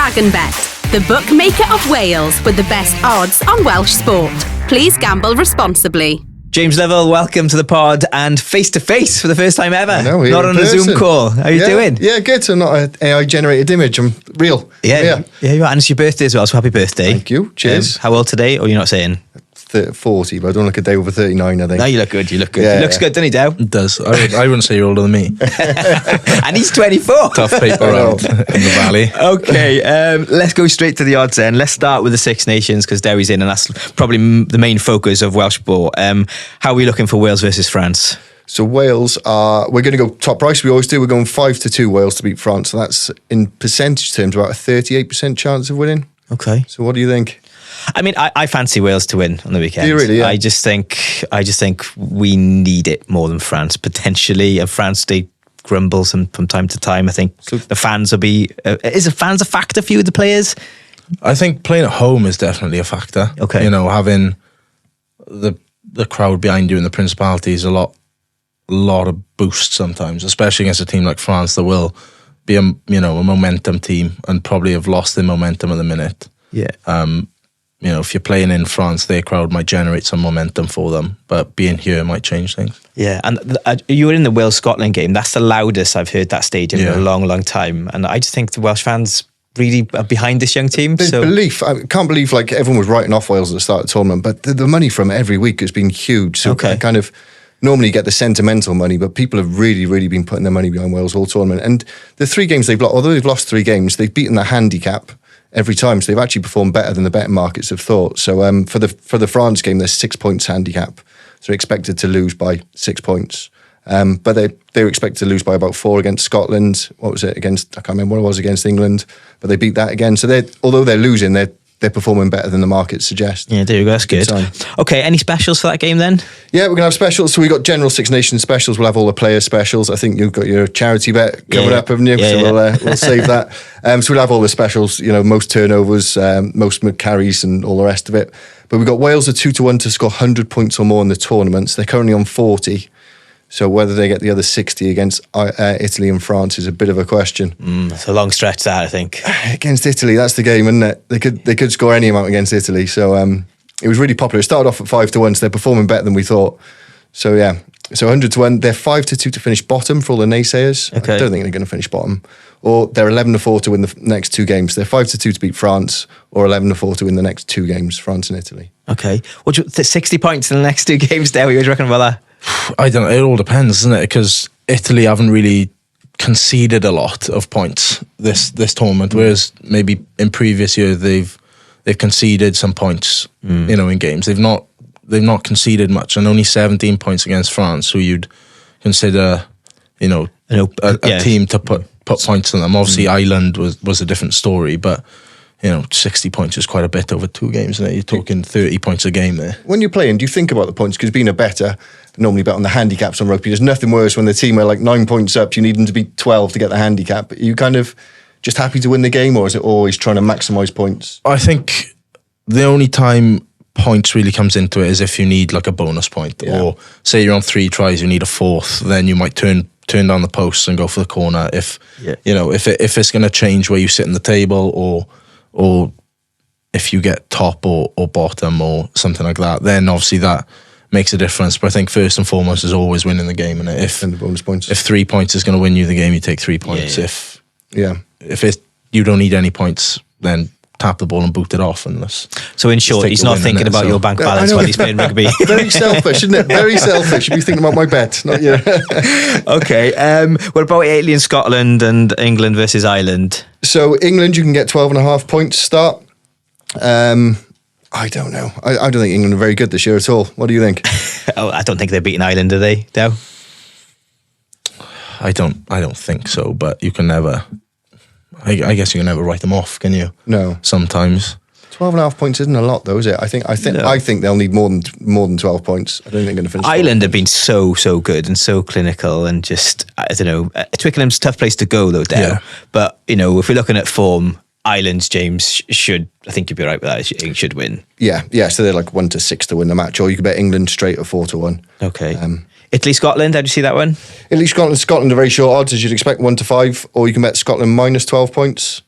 DragonBet, the bookmaker of Wales with the best odds on Welsh sport. Please gamble responsibly. James Lovell, welcome to the pod and face-to-face for the first time ever. I know, not on a Zoom call. How are you doing? Yeah, good. So not an AI-generated image. I'm real. Yeah, you are. And it's your birthday as well, so happy birthday. Thank you. Cheers. How old today, or you're not saying? 40, but I don't look a day over 39, I think. No, you look good. Yeah, Yeah. He looks good, doesn't he, Dow? It does. I wouldn't say you're older than me. And he's 24. Tough paper round in the valley. Okay, let's go straight to the odds then. Let's start with the Six Nations because Derry's in, and that's probably the main focus of Welsh sport. How are we looking for Wales versus France? So Wales we're going to go top price. We always do. We're going 5-2 Wales to beat France. So that's, in percentage terms, about a 38% chance of winning. Okay. So what do you think? I mean, I fancy Wales to win on the weekend. Do you really? Yeah. I just think we need it more than France potentially. And France, they grumble from time to time. I think the fans will be. Is the fans a factor for you with the players? I think playing at home is definitely a factor. Okay. You know, having the crowd behind you in the Principality is a lot of boost sometimes, especially against a team like France that will be a momentum team and probably have lost their momentum at the minute. Yeah. You know, if you're playing in France, their crowd might generate some momentum for them, but being here might change things. Yeah, and you were in the Wales-Scotland game. That's the loudest I've heard that stadium in a long, long time. And I just think the Welsh fans really are behind this young team. There's belief. I can't believe like everyone was writing off Wales at the start of the tournament, but the money from every week has been huge. So I kind of normally get the sentimental money, but people have really, really been putting their money behind Wales all tournament. And the 3 games they've lost, although they've lost 3 games, they've beaten the handicap every time, so they've actually performed better than the betting markets have thought. So for the France game, there's 6 points handicap, so they're expected to lose by 6 points. But they were expected to lose by about 4 against Scotland. What was it against? I can't remember what it was against England, but they beat that again. So although they're losing, they're performing better than the markets suggest. Yeah, there you go. That's good. Okay, any specials for that game then? Yeah, we're going to have specials. So we got general Six Nations specials. We'll have all the player specials. I think you've got your charity bet coming up, haven't you? We'll save that. So we'll have all the specials, most turnovers, most carries and all the rest of it. But we've got Wales at 2-1 to score 100 points or more in the tournaments. They're currently on 40. So whether they get the other 60 against Italy and France is a bit of a question. It's a long stretch, that, I think. Against Italy, that's the game, isn't it? They could score any amount against Italy. So it was really popular. It started off at 5-1, so they're performing better than we thought. So yeah, so 100-1. They're 5-2 to finish bottom for all the naysayers. Okay. I don't think they're going to finish bottom. Or they're 11-4 to win the next 2 games. They're 5-2 to beat France, or 11-4 to win the next 2 games, France and Italy. Okay. 60 points in the next 2 games there. What do you reckon about that? I don't know. It all depends, doesn't it? Because Italy haven't really conceded a lot of points this tournament, whereas maybe in previous years they've conceded some points, in games. They've not conceded much, and only 17 points against France, who you'd consider, a team to put points on them. Obviously, Ireland was a different story, but 60 points is quite a bit over 2 games, isn't it? You're talking 30 points a game there. When you're playing, do you think about the points? Because being a bettor, I normally bet on the handicaps on rugby. There's nothing worse when the team are like 9 points up, you need them to beat 12 to get the handicap. Are you kind of just happy to win the game, or is it always trying to maximise points? I think the only time points really comes into it is if you need like a bonus point, or say you're on 3 tries, you need a 4th, then you might turn down the posts and go for the corner. If if it's going to change where you sit in the table, or if you get top or bottom or something like that, then obviously that makes a difference. But I think first and foremost is always winning the game. And if the bonus points, if 3 points is going to win you the game, you take 3 points. If you don't need any points, then tap the ball and boot it off. So in short, he's not thinking about your bank balance while he's playing rugby. Very selfish, isn't it? Very selfish. You'd be thinking about my bet, not you. Okay. What about Italy and Scotland and England versus Ireland? So England, you can get 12.5 points start. I don't know. I don't think England are very good this year at all. What do you think? I don't think they're beating Ireland, are they, Dow? I don't think so, but you can never... I guess you can never write them off, can you? No. Sometimes. 12.5 points isn't a lot, though, is it? I think they'll need more than 12 points. I don't think they're going to finish. Ireland have been so good and so clinical, and just, I don't know. Twickenham's a tough place to go, though, Dale. Yeah. But if we're looking at form, Ireland, James, should, I think you'd be right with that, should win. Yeah. So they're like 1-6 to win the match, or you could bet England straight at 4-1. Okay. Italy, Scotland, how do you see that one? Italy, Scotland are very short odds, as you'd expect, 1-5, or you can bet Scotland minus 12 points.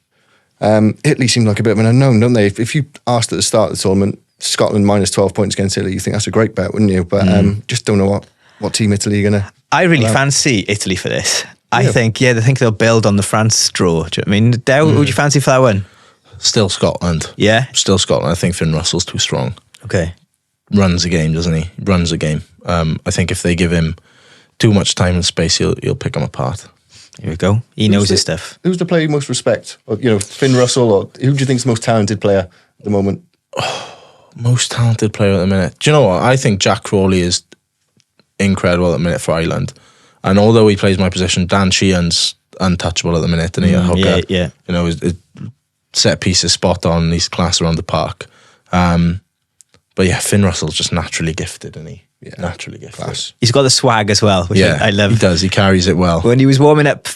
Italy seemed like a bit of an unknown, don't they? If you asked at the start of the tournament, Scotland minus 12 points against Italy, you think that's a great bet, wouldn't you? But just don't know what team Italy are going to... I really fancy Italy for this. I think they'll build on the France draw. Do you know what I mean? Dow, who would you fancy for that one? Still Scotland. Yeah? Still Scotland. I think Finn Russell's too strong. Okay. Runs a game, doesn't he? Runs a game. I think if they give him too much time and space, he'll pick them apart. Here we go. He knows his stuff. Who's the player you most respect? Or, Finn Russell, or who do you think's the most talented player at the moment? Most talented player at the minute. Do you know what? I think Jack Crawley is incredible at the minute for Ireland. And although he plays my position, Dan Sheehan's untouchable at the minute, and hooker. Yeah. His set piece is spot on. He's class around the park. But yeah, Finn Russell's just naturally gifted, isn't he? Yeah, naturally gifted. Class. He's got the swag as well, which I love. He does. He carries it well. When he was warming up,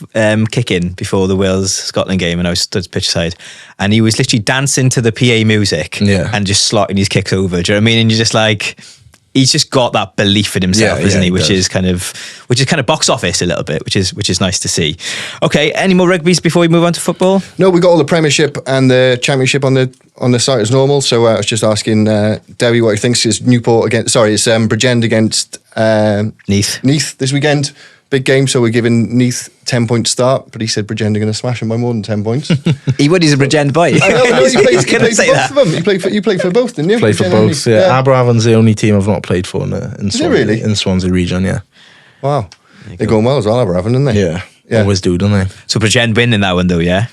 kicking before the Wales-Scotland game, and I was stood pitch side, and he was literally dancing to the PA music and just slotting his kicks over. Do you know what I mean? And you're just like... He's just got that belief in himself, isn't he? Which is kind of box office a little bit, which is nice to see. Okay, any more rugbies before we move on to football? No, we got all the Premiership and the Championship on the site as normal. So I was just asking Debbie what he thinks is Bridgend against Neath this weekend. Big game, so we're giving Neath 10-point start, but he said Bridgend are going to smash him by more than 10 points. He's a Bridgend boy. I know, he played for both of them. You played for both, didn't you? Played for both, yeah. Aberaffin's the only team I've not played for in Swansea, really? In Swansea region, yeah. Wow. They're going well as well, Aberaffin, aren't they? Yeah. Always do, don't they? So Bridgend win in that one though, yeah?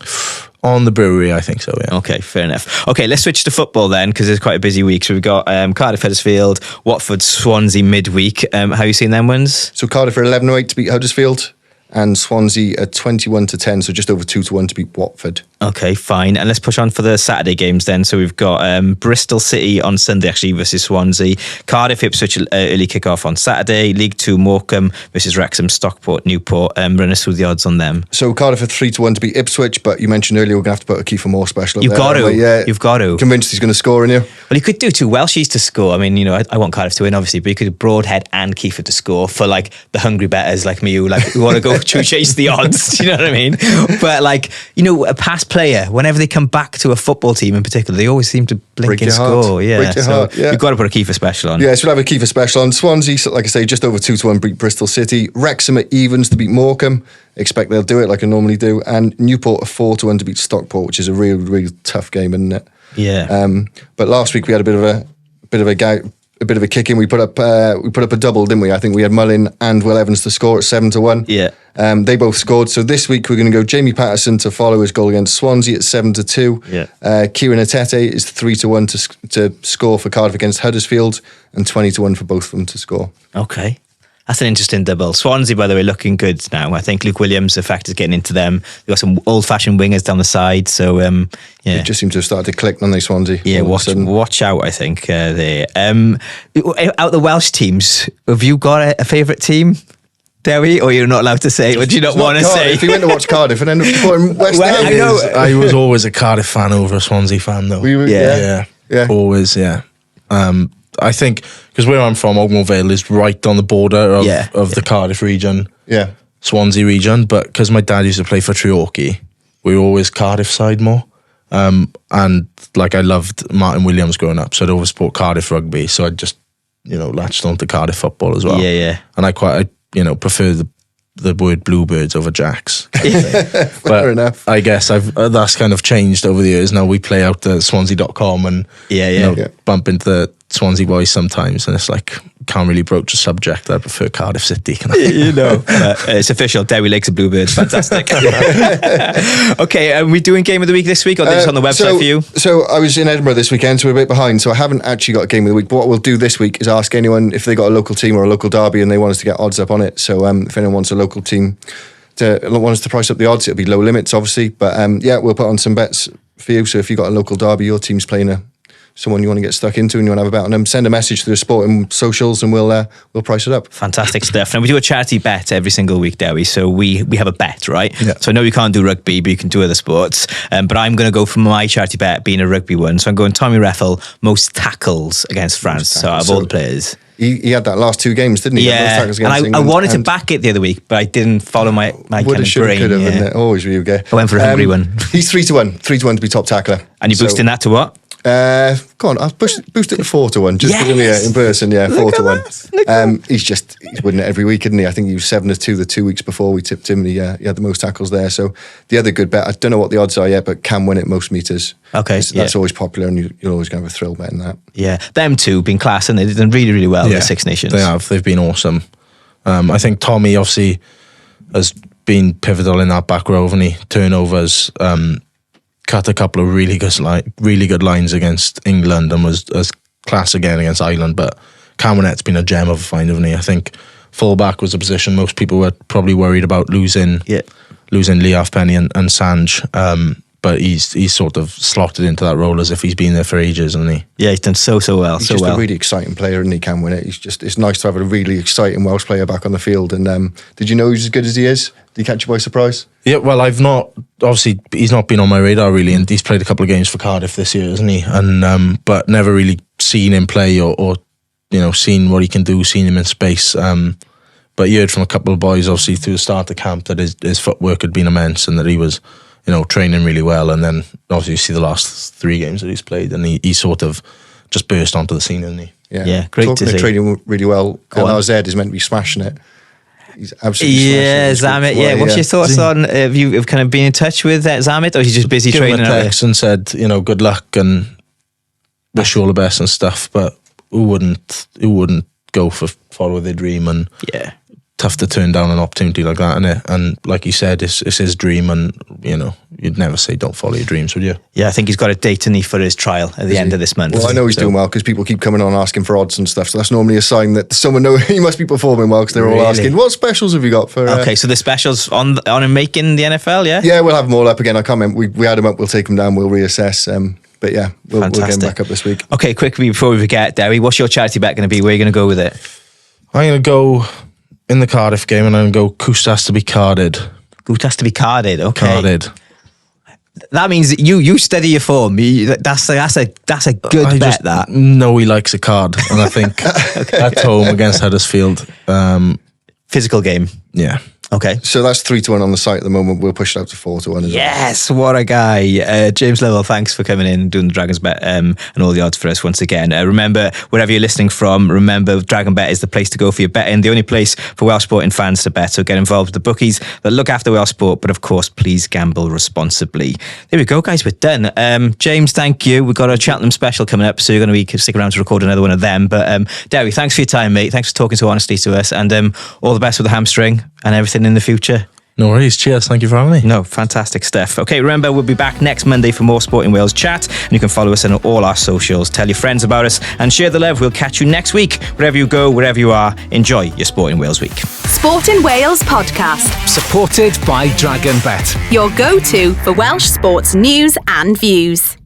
On the brewery, I think so, yeah. Okay, fair enough. Okay, let's switch to football then, because it's quite a busy week. So we've got Cardiff, Huddersfield, Watford, Swansea midweek. How have you seen them wins? So Cardiff are 11-8 to beat Huddersfield, and Swansea are 21-10, so just over 2-1 to beat Watford. Okay, fine. And let's push on for the Saturday games then. So we've got Bristol City on Sunday actually versus Swansea. Cardiff, Ipswich early kick-off on Saturday. League 2 Morecambe versus Wrexham, Stockport, Newport. Run us through the odds on them. So Cardiff are 3-1 to beat Ipswich, but you mentioned earlier we're going to have to put a Kiefer Moore special up You've there. got to. Yeah, You've got to. Convinced he's going to score in you. Well, you could do two Welshies to score. I mean, I want Cardiff to win, obviously, but you could Broadhead and Kiefer to score for like the hungry betters like me who want to go chase the odds. Do you know what I mean? But a past player, whenever they come back to a football team in particular, they always seem to blink and score. Yeah, break your heart. Yeah. You've got to put a Kiefer special on. Yeah, so we'll have a Kiefer special on. Swansea, like I say, just over 2-1 beat Bristol City. Wrexham at evens to beat Morecambe. Expect they'll do it like I normally do. And Newport are 4-1 to beat Stockport, which is a real, real tough game, isn't it? Yeah. But last week we had a bit of a kick in. We put up a double, didn't we? I think we had Mullin and Will Evans to score at 7-1. Yeah. They both scored. So this week we're going to go Jamie Patterson to follow his goal against Swansea at 7-2. Yeah. Kieran Atete is 3-1 to score for Cardiff against Huddersfield, and 20-1 for both of them to score. Okay. That's an interesting double. Swansea, by the way, looking good now. I think Luke Williams, the fact is getting into them. They've got some old-fashioned wingers down the side. So, yeah. They just seem to have started to click, don't they, Swansea? Yeah, watch out, I think, there. Out the Welsh teams, have you got a favourite team? Dewi, or you're not allowed to say? Or do you not want to say? If you went to watch Cardiff and ended up supporting West Ham. I know. I was always a Cardiff fan over a Swansea fan, though. Yeah. Always, yeah. I think, because where I'm from, Ogmore Vale is right on the border of the Cardiff region, Swansea region, but because my dad used to play for Treorchy, we were always Cardiff side more. And I loved Martin Williams growing up, so I'd always support Cardiff rugby, so I just, latched on to Cardiff football as well. Yeah. And I prefer the word Bluebirds over Jacks. Fair enough. I guess that's kind of changed over the years. Now we play out the Swansea.com and bump into the Swansea boys sometimes, and it's like, can't really broach a subject. I prefer Cardiff City. It's official. Derry Lakes and Bluebirds. Fantastic. Okay, are we doing Game of the Week this week, or just on the website for you? So I was in Edinburgh this weekend, so we're a bit behind, so I haven't actually got a Game of the Week. But what we'll do this week is ask anyone if they got a local team or a local derby and they want us to get odds up on it. So if anyone wants a local team want us to price up the odds, it'll be low limits, obviously. But we'll put on some bets for you. So if you've got a local derby, your team's playing someone you want to get stuck into and you want to have a bet on them, send a message through the Sportin socials and we'll price it up. Fantastic stuff. Now we do a charity bet every single week, Dewi. So we have a bet, right? Yeah. So I know you can't do rugby, but you can do other sports. But I'm going to go for my charity bet being a rugby one. So I'm going Tommy Reffel, most tackles against France. So out of all the players. He had that last 2 games, didn't he? Yeah, and I wanted to back it the other week, but I didn't follow my kind of brain. Could have, yeah. Always you go. I went for a hungry one. He's 3-1 to be top tackler. And you're boosting that to what? Go on, I'll boost it to 4-1. Just give me in person, 4-1. He's winning it every week, isn't he? I think he was 7-2 the 2 weeks before we tipped him, and he had the most tackles there. So the other good bet, I don't know what the odds are yet, but can win it most meters. Okay, that's always popular, and you're always going to have a thrill bet in that. Yeah, them two been class, and they've done really, really well in the Six Nations. They have. They've been awesome. I think Tommy obviously has been pivotal in that back row, hasn't he? Turnovers. Cut a couple of really good lines against England and was class again against Ireland. But Cameronet's been a gem of a find, hasn't he? I think fullback was a position most people were probably worried about losing Lee Halfpenny and Sanj. But he's sort of slotted into that role as if he's been there for ages, hasn't he? Yeah, he's done so well. He's just a really exciting player, and he can win it. It's nice to have a really exciting Welsh player back on the field. And did you know he's as good as he is? Did he catch you by surprise? Yeah, well, he's not been on my radar really, and he's played a couple of games for Cardiff this year, hasn't he? And but never really seen him play or seen what he can do, seen him in space. But you heard from a couple of boys, obviously, through the start of camp that his footwork had been immense and that he was, training really well. And then obviously you see the last 3 games that he's played, and he sort of just burst onto the scene, didn't he? Yeah, great Talking to see. Training really well. LRZ is meant to be smashing it. He's absolutely smashing it. Zamit. What's your thoughts on? Have you kind of been in touch with Zamit, or he's just busy training? Give him a text and said, good luck and wish you all the best and stuff. But who wouldn't go for follow their dream? And tough to turn down an opportunity like that, innit? And like you said, it's his dream, and you'd never say don't follow your dreams, would you? Yeah, I think he's got a date for his trial at the end of this month. Well, I know he's doing well because people keep coming on asking for odds and stuff, so that's normally a sign that someone knows he must be performing well, because they're all asking, what specials have you got for... Okay, so the specials on him making the NFL, yeah? Yeah, we'll have them all up again. I can't remember, we had them up, we'll take them down, we'll reassess. But yeah, we'll get them back up this week. Okay, quickly before we forget, Derry, what's your charity bet going to be? Where are you going to go with it? I'm going to go in the Cardiff game, and I'm going to go Coost has to be carded. Coost has to be carded, okay. Carded. That means that you study your form. That's a good bet. That no, he likes a card, and I think at home against Huddersfield, physical game. Yeah. Okay. So that's 3-1 on the site at the moment. We'll push it up to 4-1. Yes, what a guy. James Lovell, thanks for coming in and doing the DragonsBet and all the odds for us once again. Remember, wherever you're listening from, remember DragonBet is the place to go for your betting, the only place for Welsh sporting fans to bet. So get involved with the bookies that look after Welsh sport, but of course, please gamble responsibly. There we go, guys, we're done. James, thank you. We've got a Cheltenham special coming up, so you're going to be sticking around to record another one of them. But Derry, thanks for your time, mate. Thanks for talking so honestly to us, and all the best with the hamstring and everything in the future. No worries. Cheers. Thank you for having me. No, fantastic stuff. Okay, remember, we'll be back next Monday for more Sporting Wales chat, and you can follow us on all our socials. Tell your friends about us and share the love. We'll catch you next week. Wherever you go, wherever you are, enjoy your Sporting Wales week. Sportin Wales podcast. Supported by DragonBet. Your go-to for Welsh sports news and views.